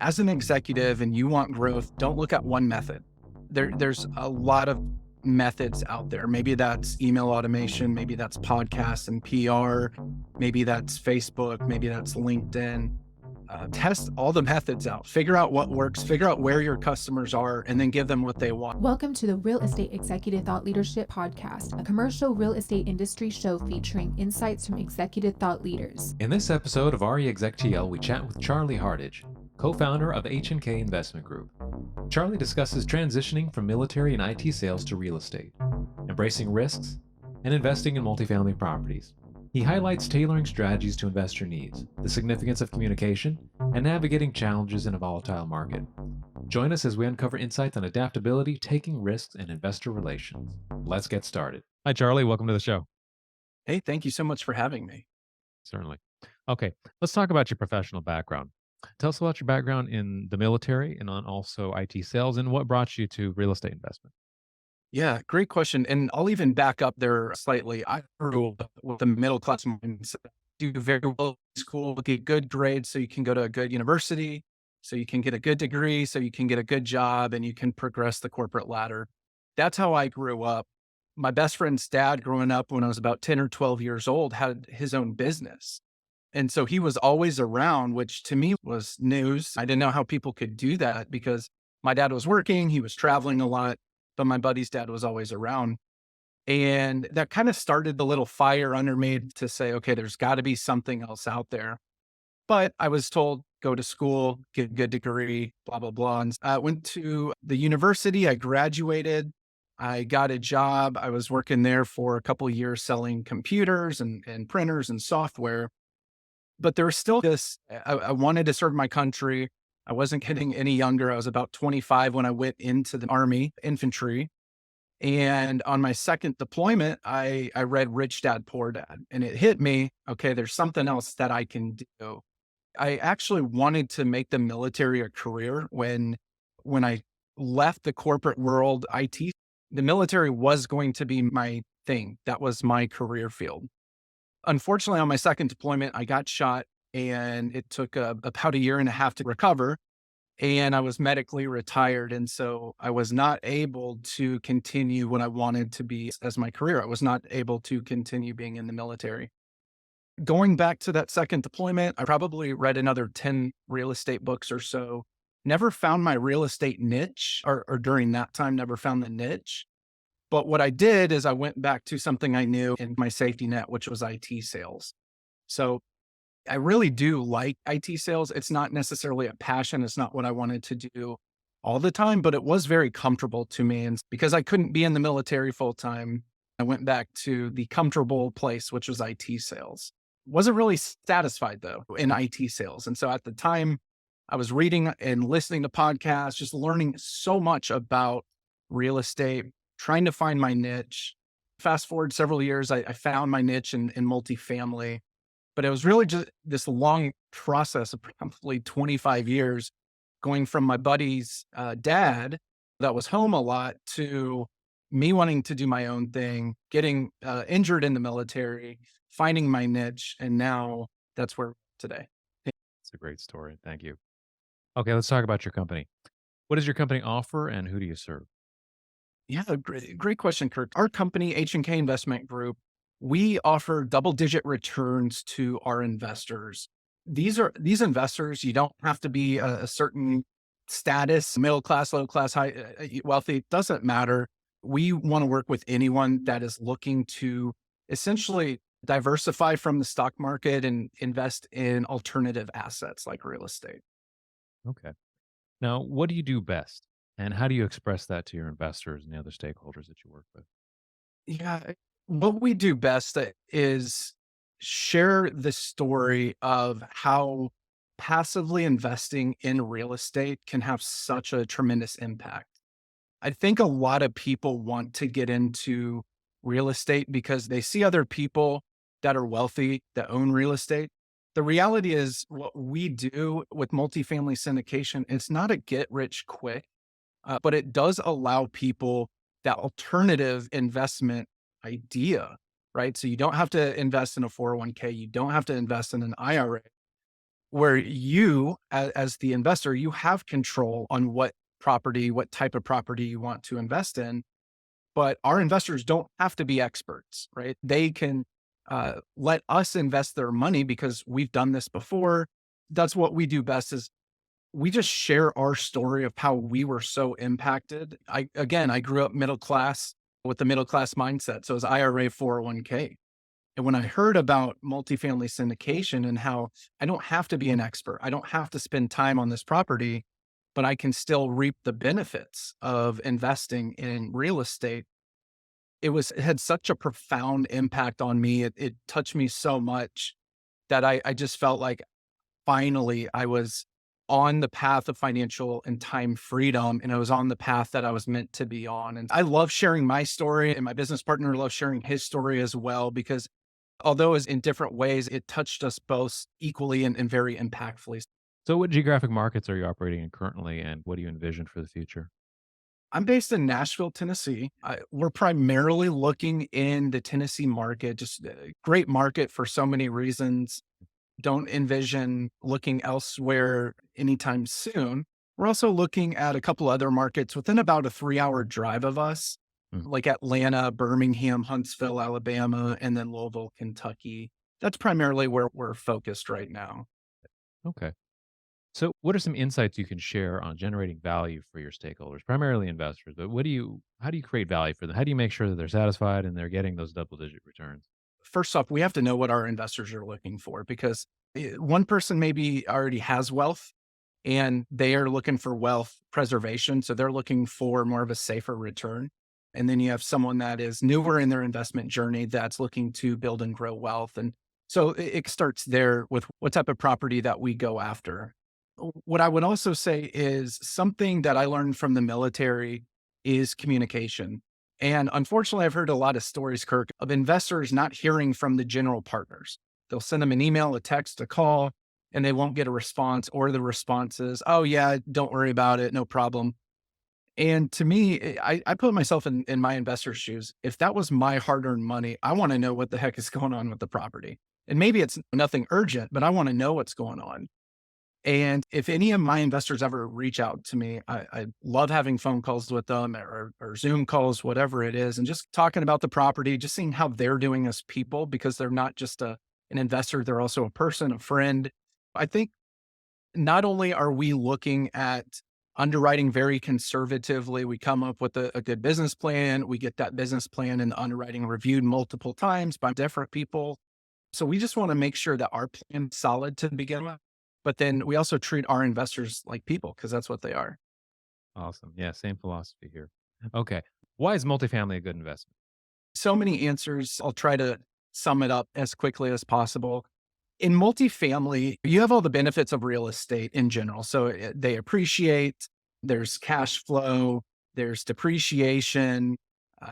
As an executive and you want growth, don't look at one method. There's a lot of methods out there. Maybe that's email automation, maybe that's podcasts and PR, maybe that's Facebook, maybe that's LinkedIn. Test all the methods out, figure out what works, figure out where your customers are, and then give them what they want. Welcome to the Real Estate Executive Thought Leadership Podcast, a commercial real estate industry show featuring insights from executive thought leaders. In this episode of RE EXEC TL, we chat with Charlie Hardage, co-founder of H&K Investment Group. Charlie discusses transitioning from military and IT sales to real estate, embracing risks, and investing in multifamily properties. He highlights tailoring strategies to investor needs, the significance of communication, and navigating challenges in a volatile market. Join us as we uncover insights on adaptability, taking risks, and investor relations. Let's get started. Hi, Charlie. Welcome to the show. Hey, thank you so much for having me. Certainly. Okay, let's talk about your professional background. Tell us about your background in the military and on also IT sales and what brought you to real estate investment. Yeah, great question. And I'll even back up there slightly. I grew up with the middle class mindset. Do very well in school, get good grades so you can go to a good university, so you can get a good degree, so you can get a good job and you can progress the corporate ladder. That's how I grew up. My best friend's dad, growing up when I was about 10 or 12 years old, had his own business. And so he was always around, which to me was news. I didn't know how people could do that because my dad was working, he was traveling a lot, but my buddy's dad was always around. And that kind of started the little fire under me to say, okay, there's got to be something else out there. But I was told, go to school, get a good degree, blah, blah, blah. And I went to the university. I graduated. I got a job. I was working there for a couple of years selling computers and printers and software. But there was still this, I wanted to serve my country. I wasn't getting any younger. I was about 25 when I went into the Army infantry. And on my second deployment, I read Rich Dad, Poor Dad, and it hit me, okay, there's something else that I can do. I actually wanted to make the military a career when I left the corporate world, IT, the military was going to be my thing. That was my career field. Unfortunately, on my second deployment, I got shot and it took about a year and a half to recover. And I was medically retired. And so I was not able to continue what I wanted to be as my career. I was not able to continue being in the military. Going back to that second deployment, I probably read another 10 real estate books or so. Never found my real estate niche, or during that time, never found the niche. But what I did is I went back to something I knew in my safety net, which was IT sales. So I really do like IT sales. It's not necessarily a passion. It's not what I wanted to do all the time, but it was very comfortable to me. And because I couldn't be in the military full time, I went back to the comfortable place, which was IT sales. Wasn't really satisfied though in IT sales. And so at the time, I was reading and listening to podcasts, just learning so much about real estate, trying to find my niche. Fast forward several years, I found my niche in multifamily. But it was really just this long process of probably 25 years going from my buddy's dad that was home a lot to me wanting to do my own thing, getting injured in the military, finding my niche. And now that's where we're today. It's a great story. Thank you. Okay, let's talk about your company. What does your company offer and who do you serve? Yeah, great question, Kirk. Our company, H&K Investment Group, we offer double-digit returns to our investors. These investors, you don't have to be a certain status, middle class, low class, high, wealthy, it doesn't matter. We want to work with anyone that is looking to essentially diversify from the stock market and invest in alternative assets like real estate. Okay. Now, what do you do best? And how do you express that to your investors and the other stakeholders that you work with? Yeah, what we do best is share the story of how passively investing in real estate can have such a tremendous impact. I think a lot of people want to get into real estate because they see other people that are wealthy that own real estate. The reality is, what we do with multifamily syndication, it's not a get rich quick, but it does allow people that alternative investment idea, right? So you don't have to invest in a 401k. You don't have to invest in an IRA. where you, as the investor, you have control on what property, what type of property you want to invest in. But our investors don't have to be experts, right? They can let us invest their money because we've done this before. That's what we do best is we just share our story of how we were so impacted. I grew up middle class with the middle class mindset. So it was IRA 401k. And when I heard about multifamily syndication and how I don't have to be an expert, I don't have to spend time on this property, but I can still reap the benefits of investing in real estate. It had such a profound impact on me. It touched me so much that I just felt like finally I was on the path of financial and time freedom. And I was on the path that I was meant to be on. And I love sharing my story, and my business partner loves sharing his story as well, because although it's in different ways, it touched us both equally and very impactfully. So, what geographic markets are you operating in currently, and what do you envision for the future? I'm based in Nashville, Tennessee. We're primarily looking in the Tennessee market, just a great market for so many reasons. Don't envision looking elsewhere anytime soon. We're also looking at a couple other markets within about a 3-hour drive of us, Mm, like Atlanta, Birmingham, Huntsville, Alabama, and then Louisville, Kentucky. That's primarily where we're focused right now. okay. So, what are some insights you can share on generating value for your stakeholders, primarily investors? But how do you create value for them? How do you make sure that they're satisfied and they're getting those double digit returns? First off, we have to know what our investors are looking for, because one person maybe already has wealth and they are looking for wealth preservation. So they're looking for more of a safer return. And then you have someone that is newer in their investment journey that's looking to build and grow wealth. And so it starts there with what type of property that we go after. What I would also say is something that I learned from the military is communication. And unfortunately, I've heard a lot of stories, Kirk, of investors not hearing from the general partners. They'll send them an email, a text, a call, and they won't get a response, or the response is, oh, yeah, don't worry about it. No problem. And to me, I put myself in my investor's shoes. If that was my hard earned money, I want to know what the heck is going on with the property. And maybe it's nothing urgent, but I want to know what's going on. And if any of my investors ever reach out to me, I love having phone calls with them, or Zoom calls, whatever it is, and just talking about the property, just seeing how they're doing as people, because they're not just an investor, they're also a person, a friend. I think not only are we looking at underwriting very conservatively, we come up with a good business plan, we get that business plan and the underwriting reviewed multiple times by different people. So we just want to make sure that our plan is solid to begin with. But then we also treat our investors like people, because that's what they are. Awesome. Yeah, same philosophy here. Okay. Why is multifamily a good investment? So many answers. I'll try to sum it up as quickly as possible. In multifamily, you have all the benefits of real estate in general. So they appreciate, there's cash flow, there's depreciation.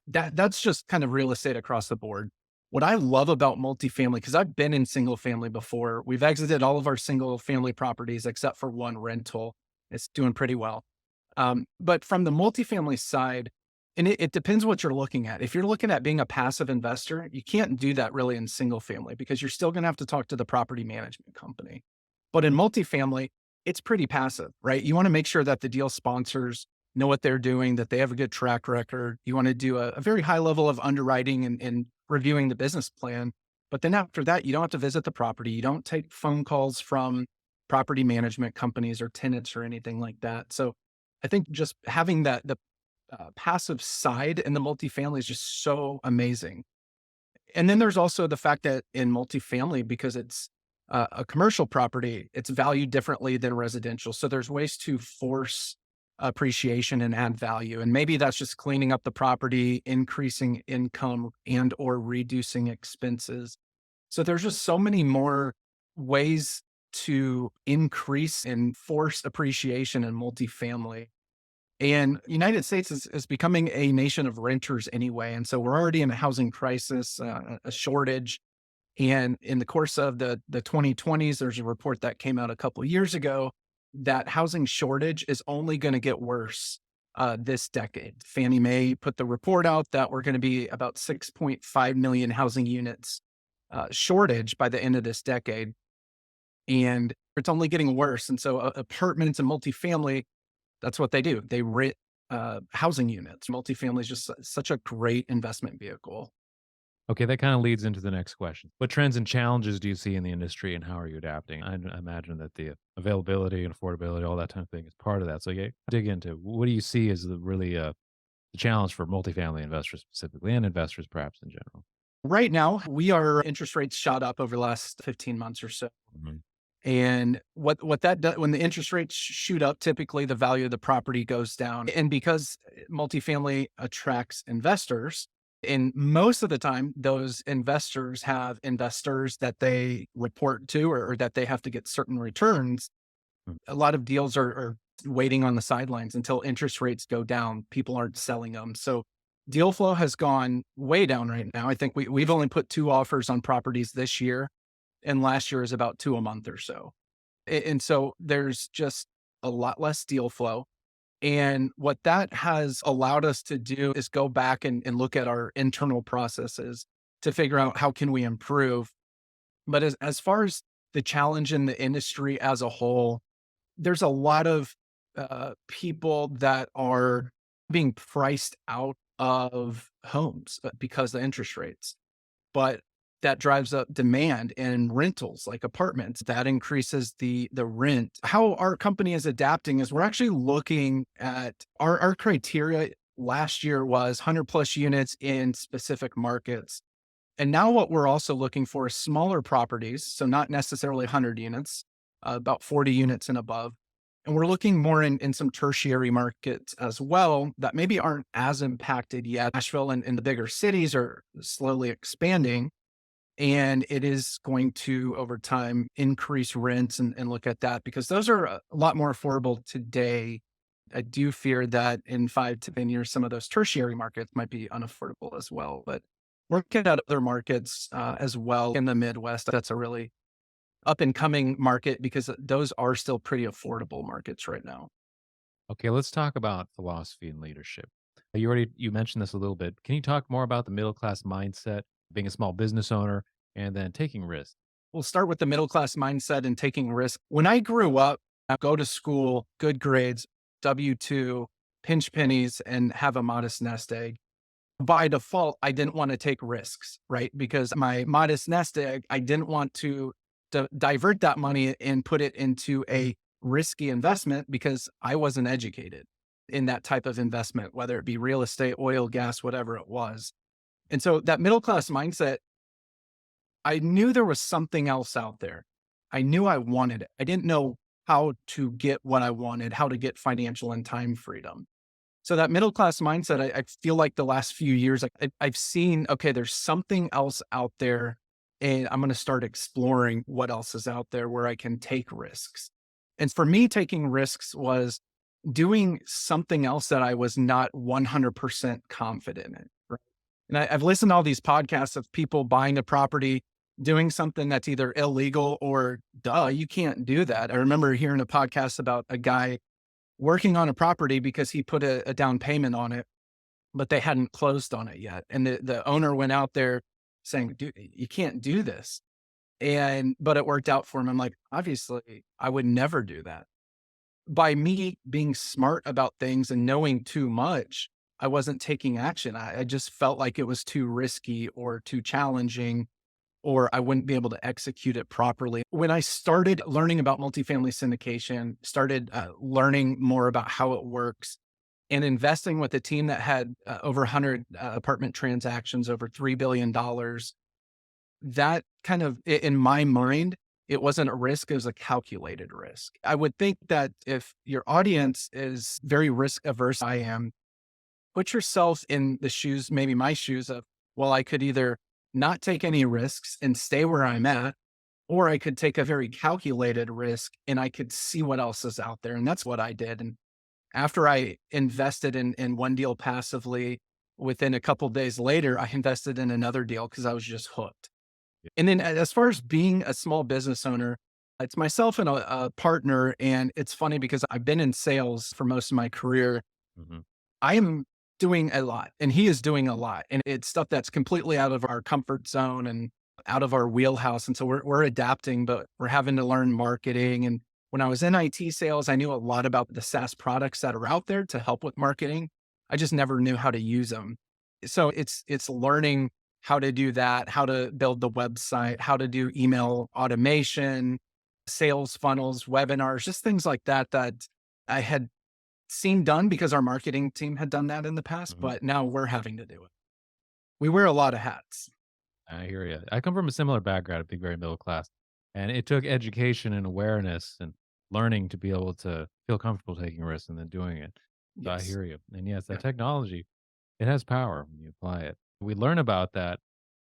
That's just kind of real estate across the board. What I love about multifamily, because I've been in single family before, we've exited all of our single family properties except for one rental. It's doing pretty well. But from the multifamily side, and it depends what you're looking at. If you're looking at being a passive investor, you can't do that really in single family, because you're still going to have to talk to the property management company. But in multifamily, it's pretty passive, right? You want to make sure that the deal sponsors know what they're doing, that they have a good track record. You want to do a very high level of underwriting and reviewing the business plan. But then after that, you don't have to visit the property. You don't take phone calls from property management companies or tenants or anything like that. So I think just having the passive side in the multifamily is just so amazing. And then there's also the fact that in multifamily, because it's a commercial property, it's valued differently than residential. So there's ways to force appreciation and add value. And maybe that's just cleaning up the property, increasing income, and or reducing expenses. So there's just so many more ways to increase and force appreciation in multifamily. And United States is becoming a nation of renters anyway. And so we're already in a housing crisis, a shortage. And in the course of the 2020s, there's a report that came out a couple of years ago that housing shortage is only going to get worse this decade. Fannie Mae put the report out that we're going to be about 6.5 million housing units shortage by the end of this decade. And It's only getting worse. And so apartments and multifamily, that's what they do. They rent housing units. Multifamily is just such a great investment vehicle. Okay, that kind of leads into the next question. What trends and challenges do you see in the industry, and how are you adapting? I imagine that the availability and affordability, all that kind of thing, is part of that. So, yeah, dig into what do you see as the really the challenge for multifamily investors specifically, and investors perhaps in general? Right now, we are interest rates shot up over the last 15 months or so. Mhm. And what that does when the interest rates shoot up, typically the value of the property goes down. And because multifamily attracts investors, and most of the time, those investors have investors that they report to or that they have to get certain returns. Mm. A lot of deals are waiting on the sidelines until interest rates go down. People aren't selling them. So deal flow has gone way down right now. I think we've only put 2 offers on properties this year, and last year is about 2 a month or so. And so there's just a lot less deal flow. And what that has allowed us to do is go back and look at our internal processes to figure out how can we improve. But as far as the challenge in the industry as a whole, there's a lot of people that are being priced out of homes because of interest rates. But that drives up demand in rentals like apartments. That increases the rent. How our company is adapting is we're actually looking at our criteria last year was 100 plus units in specific markets. And now what we're also looking for is smaller properties. So not necessarily 100 units, about 40 units and above. And we're looking more in some tertiary markets as well that maybe aren't as impacted yet. Nashville and the bigger cities are slowly expanding, and it is going to, over time, increase rents and look at that because those are a lot more affordable today. I do fear that in 5 to 10 years, some of those tertiary markets might be unaffordable as well. But we're looking at other markets as well in the Midwest. That's a really up and coming market because those are still pretty affordable markets right now. Okay, let's talk about philosophy and leadership. You mentioned this a little bit. Can you talk more about the middle class mindset, being a small business owner, and then taking risks? We'll start with the middle class mindset and taking risk. When I grew up, I go to school, good grades, W-2, pinch pennies, and have a modest nest egg. By default, I didn't want to take risks, right? Because my modest nest egg, I didn't want to divert that money and put it into a risky investment because I wasn't educated in that type of investment, whether it be real estate, oil, gas, whatever it was. And so that middle class mindset, I knew there was something else out there. I knew I wanted it. I didn't know how to get what I wanted, how to get financial and time freedom. So that middle class mindset, I feel like the last few years, I've seen, okay, there's something else out there, and I'm going to start exploring what else is out there where I can take risks. And for me, taking risks was doing something else that I was not 100% confident in. Right? And I've listened to all these podcasts of people buying a property, doing something that's either illegal or, duh, you can't do that. I remember hearing a podcast about a guy working on a property because he put a down payment on it, but they hadn't closed on it yet. And the owner went out there saying, dude, you can't do this. But it worked out for him. I'm like, obviously, I would never do that. By me being smart about things and knowing too much, I wasn't taking action. I just felt like it was too risky or too challenging, or I wouldn't be able to execute it properly. When I started learning about multifamily syndication, started learning more about how it works and investing with a team that had over 100 apartment transactions, over $3 billion, that kind of, in my mind, it wasn't a risk, it was a calculated risk. I would think that if your audience is very risk averse, I am, put yourself in the shoes, maybe my shoes of, well, I could either not take any risks and stay where I'm at, or I could take a very calculated risk and I could see what else is out there. And that's what I did. And after I invested in one deal passively, within a couple days later, I invested in another deal because I was just hooked. And then as far as being a small business owner, it's myself and a partner. And it's funny because I've been in sales for most of my career. Mhm. I am doing a lot and he is doing a lot. And it's stuff that's completely out of our comfort zone. And out of our wheelhouse. And so we're adapting, but we're having to learn marketing. And when I was in IT sales, I knew a lot about the SaaS products that are out there to help with marketing. I just never knew how to use them. So it's learning how to do that, how to build the website, how to do email automation, sales funnels, webinars, just things like that that I had seen done because our marketing team had done that in the past, Mhm. but now we're having to do it. We wear a lot of hats. I hear you. I come from a similar background, being very middle class, and it took education and awareness and learning to be able to feel comfortable taking risks and then doing it. So I Yes. hear you. And yes, that Yeah. technology, it has power when you apply it. We learn about that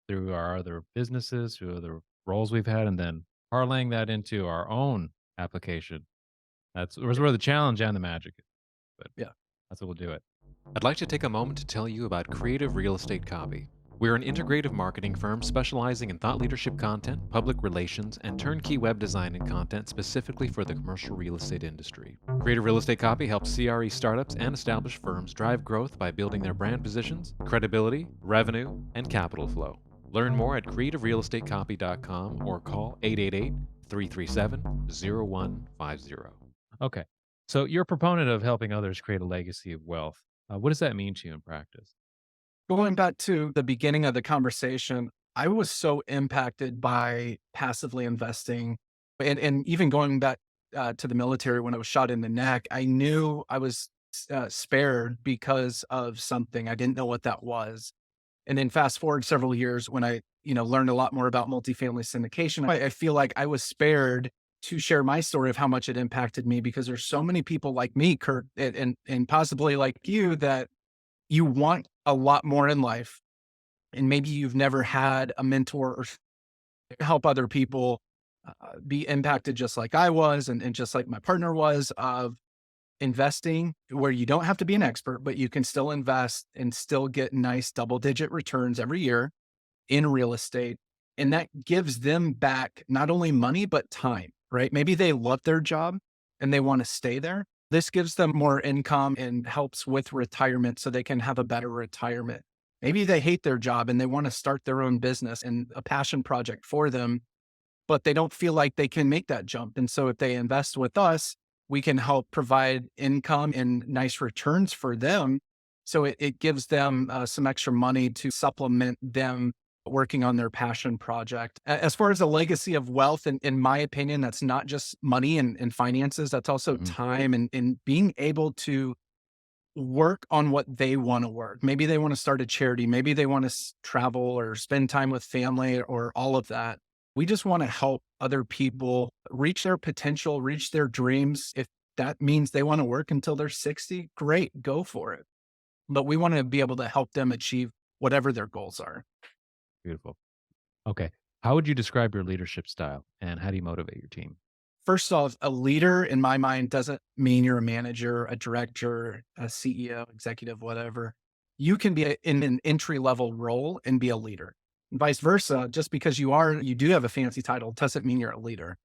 through our other businesses, through other roles we've had, and then parlaying that into our own application. That's where the challenge and the magic is. But Yeah. that's what we'll do it. I'd like to take a moment to tell you about Creative Real Estate Copy. We're an integrative marketing firm specializing in thought leadership content, public relations, and turnkey web design and content specifically for the commercial real estate industry. Creative Real Estate Copy helps CRE startups and established firms drive growth by building their brand positions, credibility, revenue, and capital flow. Learn more at creativerealestatecopy.com or call 888 337 0150. Okay. So you're a proponent of helping others create a legacy of wealth. What does that mean to you in practice? Going back to the beginning of the conversation, I was so impacted by passively investing and even going back to the military when I was shot in the neck, I knew I was spared because of something. I didn't know what that was. And then fast forward several years when I, learned a lot more about multifamily syndication, I feel like I was spared to share my story of how much it impacted me because there's so many people like me, Kurt, and possibly like you that you want a lot more in life. And maybe you've never had a mentor or help other people be impacted just like I was and just like my partner was of investing where you don't have to be an expert, but you can still invest and still get nice double digit returns every year in real estate. And that gives them back not only money, but time, right? Maybe they love their job and they want to stay there. This gives them more income and helps with retirement so they can have a better retirement. Maybe they hate their job and they want to start their own business and a passion project for them, but they don't feel like they can make that jump. And so if they invest with us, we can help provide income and nice returns for them. So it gives them some extra money to supplement them working on their passion project. As far as a legacy of wealth, in my opinion, that's not just money and finances, that's also Mhm. time and being able to work on what they want to work. Maybe they want to start a charity. Maybe they want to travel or spend time with family or all of that. We just want to help other people reach their potential, reach their dreams. If that means they want to work until they're 60, great, go for it. But we want to be able to help them achieve whatever their goals are. Beautiful. Okay. How would you describe your leadership style and how do you motivate your team? First off, a leader in my mind doesn't mean you're a manager, a director, a CEO, executive, whatever. You can be in an entry level role and be a leader. Vice versa, just because you do have a fancy title doesn't mean you're a leader.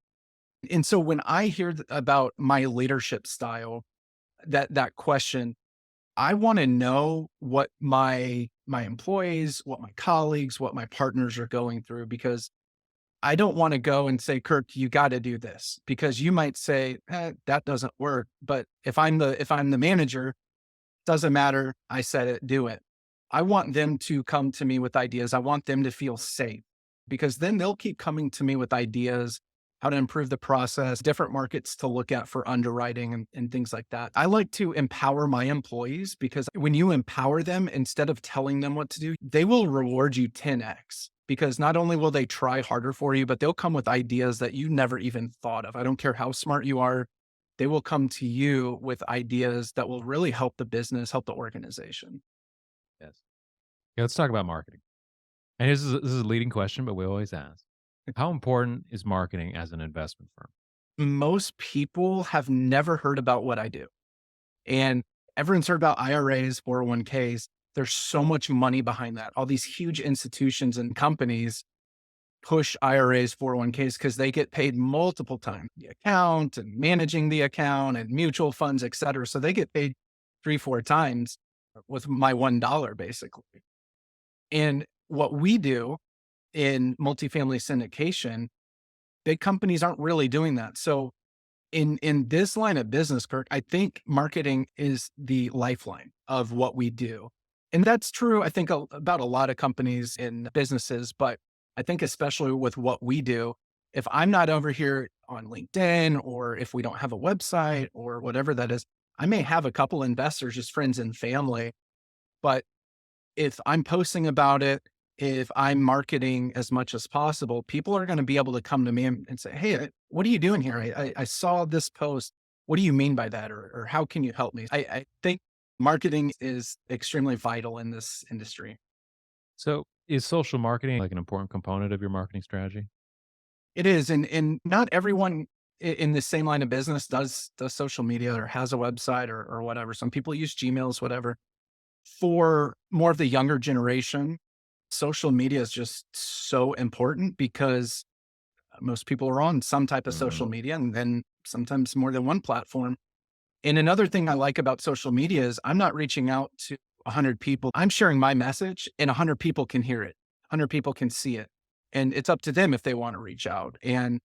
And so when I hear about my leadership style, that question, I want to know what my employees, what my colleagues, what my partners are going through because I don't want to go and say, Kirk, you got to do this because you might say, that doesn't work. But if I'm the manager, doesn't matter. I said it, do it. I want them to come to me with ideas. I want them to feel safe because then they'll keep coming to me with ideas, how to improve the process, different markets to look at for underwriting and things like that. I like to empower my employees because when you empower them, instead of telling them what to do, they will reward you 10x because not only will they try harder for you, but they'll come with ideas that you never even thought of. I don't care how smart you are. They will come to you with ideas that will really help the business, help the organization. Yes. Yeah, let's talk about marketing. And this is a leading question, but we always ask. How important is marketing as an investment firm? Most people have never heard about what I do. And everyone's heard about IRAs, 401ks. There's so much money behind that. All these huge institutions and companies push IRAs, 401ks because they get paid multiple times the account and managing the account and mutual funds, et cetera. So they get paid 3, 4 times with my $1 basically. And what we do in multifamily syndication, big companies aren't really doing that. So in this line of business, Kirk, I think marketing is the lifeline of what we do. And that's true, I think, about a lot of companies and businesses, but I think especially with what we do, if I'm not over here on LinkedIn or if we don't have a website or whatever that is, I may have a couple investors, just friends and family, but if I'm posting about it, if I'm marketing as much as possible, people are going to be able to come to me and say, "Hey, what are you doing here? I saw this post. What do you mean by that? Or how can you help me?" I think marketing is extremely vital in this industry. So, is social marketing like an important component of your marketing strategy? It is, and not everyone in the same line of business does social media or has a website or whatever. Some people use Gmails, whatever. For more of the younger generation, social media is just so important because most people are on some type of social Mhm. media and then sometimes more than one platform. And another thing I like about social media is I'm not reaching out to 100 people. I'm sharing my message and 100 people can hear it. 100 people can see it. And it's up to them if they want to reach out. And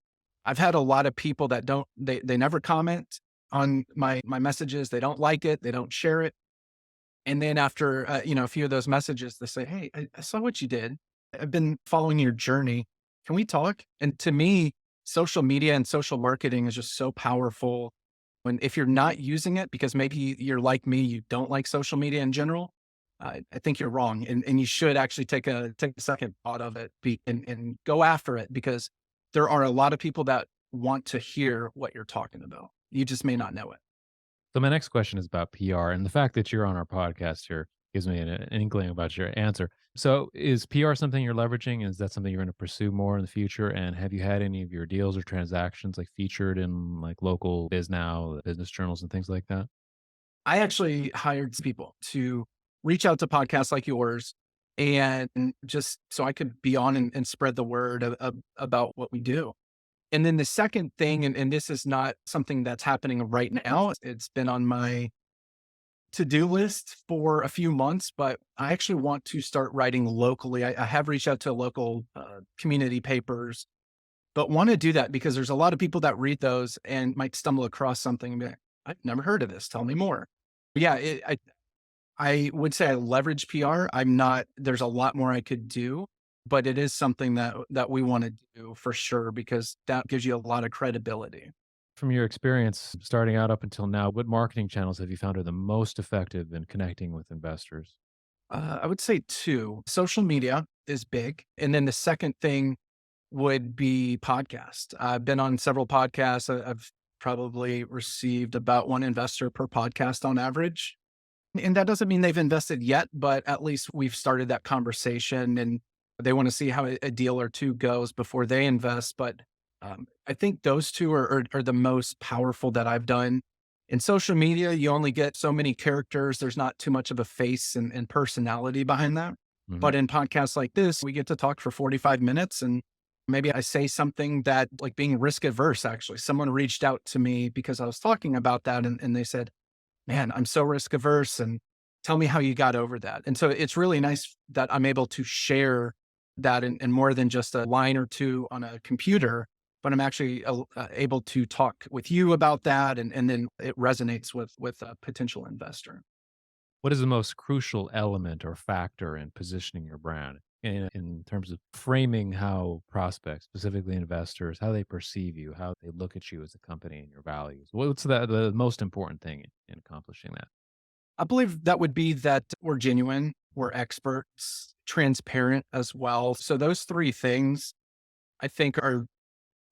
I've had a lot of people that they never comment on my messages. They don't like it. They don't share it. And then after, a few of those messages, they say, "Hey, I saw what you did. I've been following your journey. Can we talk?" And to me, social media and social marketing is just so powerful. When if you're not using it, because maybe you're like me, you don't like social media in general, I think you're wrong, and you should actually take a second thought of it, and go after it because there are a lot of people that want to hear what you're talking about. You just may not know it. So, my next question is about PR, and the fact that you're on our podcast here gives me an inkling about your answer. So, is PR something you're leveraging? Is that something you're going to pursue more in the future? And have you had any of your deals or transactions like featured in like local biz now, business journals, and things like that? I actually hired people to reach out to podcasts like yours and just so I could be on and spread the word about what we do. And then the second thing, and this is not something that's happening right now, it's been on my to do list for a few months, but I actually want to start writing locally. I have reached out to local community papers, but want to do that because there's a lot of people that read those and might stumble across something and be like, "I've never heard of this. Tell me more." Yeah, I would say I leverage PR. I'm not there's a lot more I could do, but it is something that we wanna do for sure because that gives you a lot of credibility. From your experience starting out up until now, what marketing channels have you found are the most effective in connecting with investors? I would say 2. Social media is big, and then the second thing would be podcast. I've been on several podcasts. I've probably received about 1 investor per podcast on average. And that doesn't mean they've invested yet, but at least we've started that conversation and they want to see how a deal or two goes before they invest. But I think those two are the most powerful that I've done. In social media, you only get so many characters. There's not too much of a face and personality behind that. Mhm. But in podcasts like this, we get to talk for 45 minutes and maybe I say something that like being risk adverse, actually. Someone reached out to me because I was talking about that and they said, "Man, I'm so risk averse and tell me how you got over that." And so it's really nice that I'm able to share that in more than just a line or two on a computer, but I'm actually able to talk with you about that. And then it resonates with a potential investor. What is the most crucial element or factor in positioning your brand in terms of framing how prospects, specifically investors, how they perceive you, how they look at you as a company and your values? What's the most important thing in accomplishing that? I believe that would be that we're genuine, we're experts, transparent as well. So those three things I think are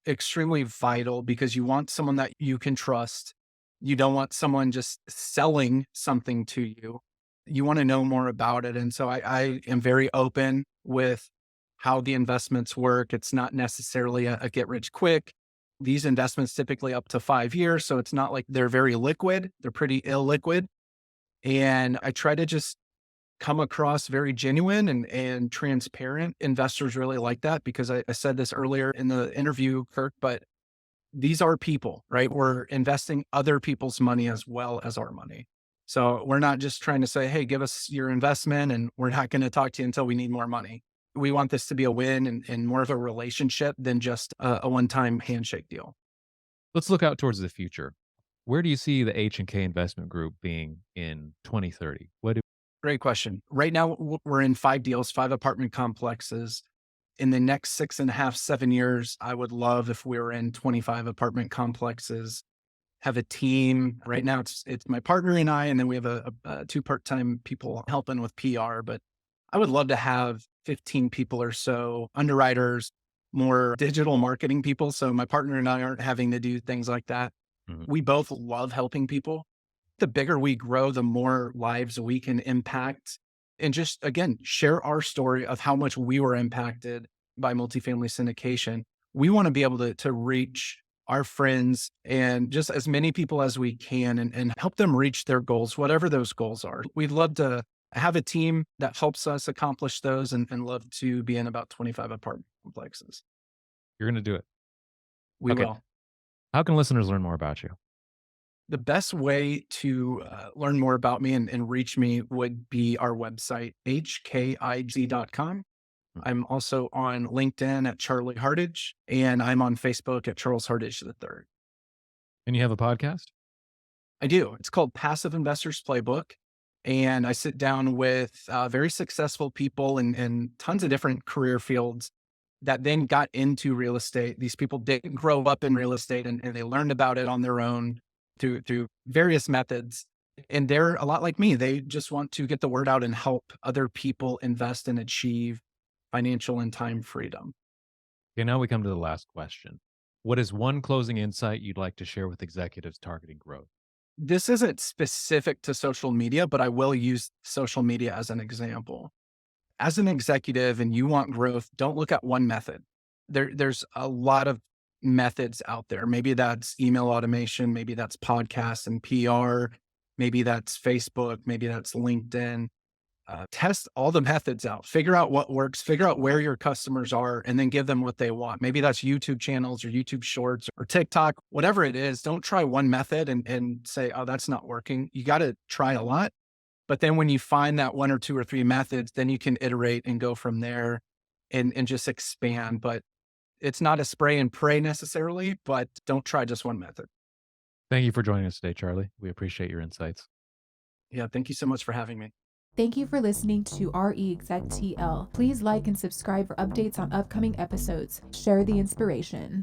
extremely vital because you want someone that you can trust. You don't want someone just selling something to you. You want to know more about it. And so I am very open with how the investments work. It's not necessarily a get rich quick. These investments typically up to 5 years. So it's not like they're very liquid. They're pretty illiquid. And I try to just come across very genuine and transparent. Investors really like that because I said this earlier in the interview, Kirk, but these are people, right? We're investing other people's money as well as our money. So we're not just trying to say, "Hey, give us your investment and we're not going to talk to you until we need more money." We want this to be a win and more of a relationship than just a one-time handshake deal. Let's look out towards the future. Where do you see the H&K Investment Group being in 2030? Great question. Right now, we're in 5 deals, 5 apartment complexes. In the next 6.5, 7 years, I would love if we were in 25 apartment complexes, have a team. Right now, it's my partner and I, and then we have a 2 part-time people helping with PR. But I would love to have 15 people or so, underwriters, more digital marketing people. So my partner and I aren't having to do things like that. Mhm. We both love helping people. The bigger we grow, the more lives we can impact and just, again, share our story of how much we were impacted by multifamily syndication. We want to be able to reach our friends and just as many people as we can and help them reach their goals, whatever those goals are. We'd love to have a team that helps us accomplish those and love to be in about 25 apartment complexes. You're going to do it. We Okay. will. How can listeners learn more about you? The best way to learn more about me and reach me would be our website, hkig.com. I'm also on LinkedIn at Charlie Hardage, and I'm on Facebook at Charles Hardage III. And you have a podcast? I do. It's called Passive Investors Playbook. And I sit down with very successful people in tons of different career fields that then got into real estate. These people didn't grow up in real estate and they learned about it on their own through various methods. And they're a lot like me. They just want to get the word out and help other people invest and achieve financial and time freedom. Okay, now we come to the last question. What is one closing insight you'd like to share with executives targeting growth? This isn't specific to social media, but I will use social media as an example. As an executive and you want growth, don't look at one method. There's a lot of methods out there. Maybe that's email automation, maybe that's podcasts and PR, maybe that's Facebook, maybe that's LinkedIn. Test all the methods out, figure out what works, figure out where your customers are, and then give them what they want. Maybe that's YouTube channels or YouTube shorts or TikTok, whatever it is. Don't try one method and say, oh, that's not working. You got to try a lot. But then when you find that 1 or 2 or 3 methods, then you can iterate and go from there and just expand. But it's not a spray and pray necessarily, but don't try just one method. Thank you for joining us today, Charlie. We appreciate your insights. Yeah. Thank you so much for having me. Thank you for listening to RE EXEC TL. Please like and subscribe for updates on upcoming episodes. Share the inspiration.